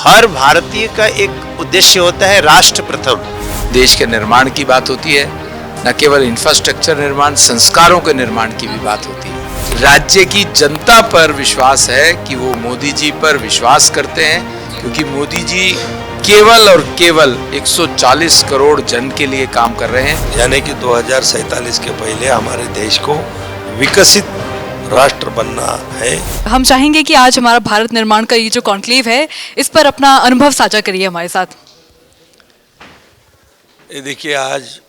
हर भारतीय का एक उद्देश्य होता है राष्ट्र प्रथम। देश के निर्माण की बात होती है, न केवल इंफ्रास्ट्रक्चर निर्माण, संस्कारों के निर्माण की भी बात होती है। राज्य की जनता पर विश्वास है कि वो मोदी जी पर विश्वास करते हैं, क्योंकि मोदी जी केवल और केवल 140 करोड़ जन के लिए काम कर रहे हैं। यानी कि 2047 के पहले हमारे देश को विकसित राष्ट्र बनना है। हम चाहेंगे कि आज हमारा भारत निर्माण का ये जो कॉन्क्लेव है, इस पर अपना अनुभव साझा करिए हमारे साथ। ये देखिए, आज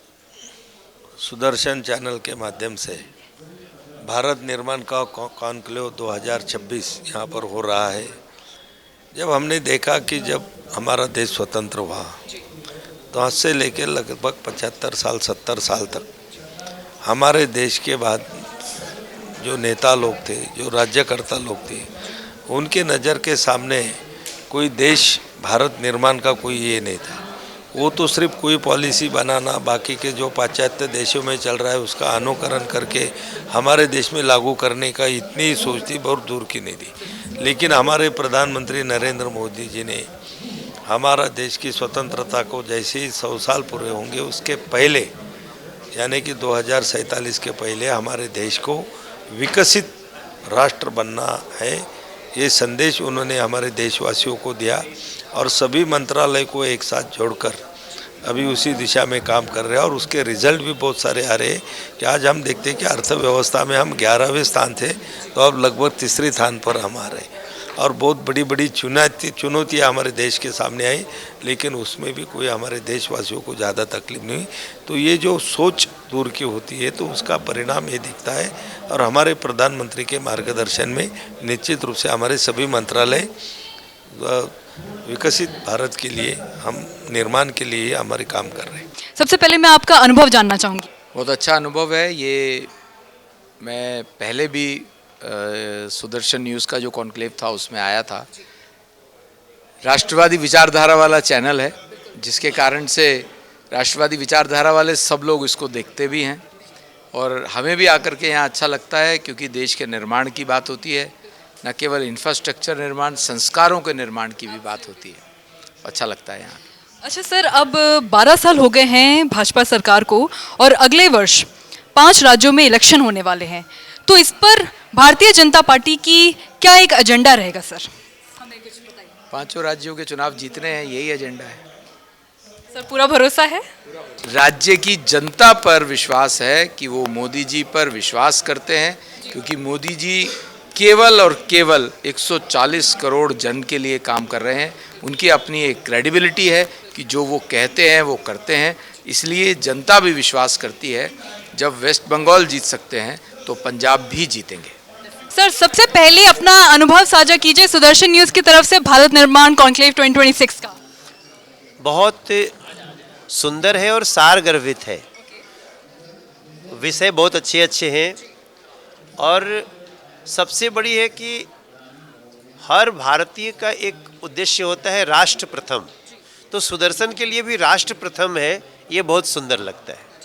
सुदर्शन चैनल के माध्यम से भारत निर्माण का कॉन्क्लेव 2026 यहाँ पर हो रहा है। जब हमने देखा कि जब हमारा देश स्वतंत्र हुआ तो आज से लेकर लगभग 75 साल 70 साल तक हमारे देश के बाद जो नेता लोग थे, जो राज्यकर्ता लोग थे, उनके नज़र के सामने कोई देश भारत निर्माण का कोई ये नहीं था। वो तो सिर्फ कोई पॉलिसी बनाना, बाकी के जो पाश्चात्य देशों में चल रहा है उसका अनुकरण करके हमारे देश में लागू करने का इतनी सोच थी, बहुत दूर की नहीं थी। लेकिन हमारे प्रधानमंत्री नरेंद्र मोदी जी ने हमारा देश की स्वतंत्रता को जैसे ही 100 साल पूरे होंगे उसके पहले, यानी कि 2047 के पहले हमारे देश को विकसित राष्ट्र बनना है, ये संदेश उन्होंने हमारे देशवासियों को दिया और सभी मंत्रालय को एक साथ जोड़कर अभी उसी दिशा में काम कर रहे हैं। और उसके रिजल्ट भी बहुत सारे आ रहे हैं कि आज हम देखते हैं कि अर्थव्यवस्था में हम 11वें स्थान थे तो अब लगभग तीसरे स्थान पर हम आ रहे हैं। और बहुत बड़ी बड़ी चुनौतियाँ हमारे देश के सामने आई, लेकिन उसमें भी कोई हमारे देशवासियों को ज़्यादा तकलीफ नहीं हुई। तो ये जो सोच दूर की होती है तो उसका परिणाम ये दिखता है। और हमारे प्रधानमंत्री के मार्गदर्शन में निश्चित रूप से हमारे सभी मंत्रालय विकसित भारत के लिए, हम निर्माण के लिए हमारे काम कर रहे हैं। सबसे पहले मैं आपका अनुभव जानना चाहूँगी। बहुत अच्छा अनुभव है ये। मैं पहले भी सुदर्शन न्यूज़ का जो कॉन्क्लेव था उसमें आया था। राष्ट्रवादी विचारधारा वाला चैनल है, जिसके कारण से राष्ट्रवादी विचारधारा वाले सब लोग इसको देखते भी हैं और हमें भी आकर के यहाँ अच्छा लगता है, क्योंकि देश के निर्माण की बात होती है, न केवल इंफ्रास्ट्रक्चर निर्माण, संस्कारों के निर्माण की भी बात होती है। अच्छा लगता है यहाँ। अच्छा सर, अब 12 साल हो गए हैं भाजपा सरकार को और अगले वर्ष 5 राज्यों में इलेक्शन होने वाले हैं, तो इस पर भारतीय जनता पार्टी की क्या एक एजेंडा रहेगा सर? हमें कुछ बताइए। 5 राज्यों के चुनाव जीतने हैं, यही एजेंडा है सर। पूरा भरोसा है? राज्य की जनता पर विश्वास है कि वो मोदी जी पर विश्वास करते हैं, क्योंकि मोदी जी केवल और केवल 140 करोड़ जन के लिए काम कर रहे हैं। उनकी अपनी एक क्रेडिबिलिटी है कि जो वो कहते हैं वो करते हैं, इसलिए जनता भी विश्वास करती है। जब वेस्ट बंगाल जीत सकते हैं तो पंजाब भी जीतेंगे। सर, सबसे पहले अपना अनुभव साझा कीजिए सुदर्शन न्यूज़ की तरफ से भारत निर्माण कॉन्क्लेव 2026 का। बहुत सुंदर है और सारगर्भित है। विषय बहुत अच्छे अच्छे हैं और सबसे बड़ी है कि हर भारतीय का एक उद्देश्य होता है राष्ट्र प्रथम। तो सुदर्शन के लिए भी राष्ट्र प्रथम है, ये बहुत सुंदर लगता है।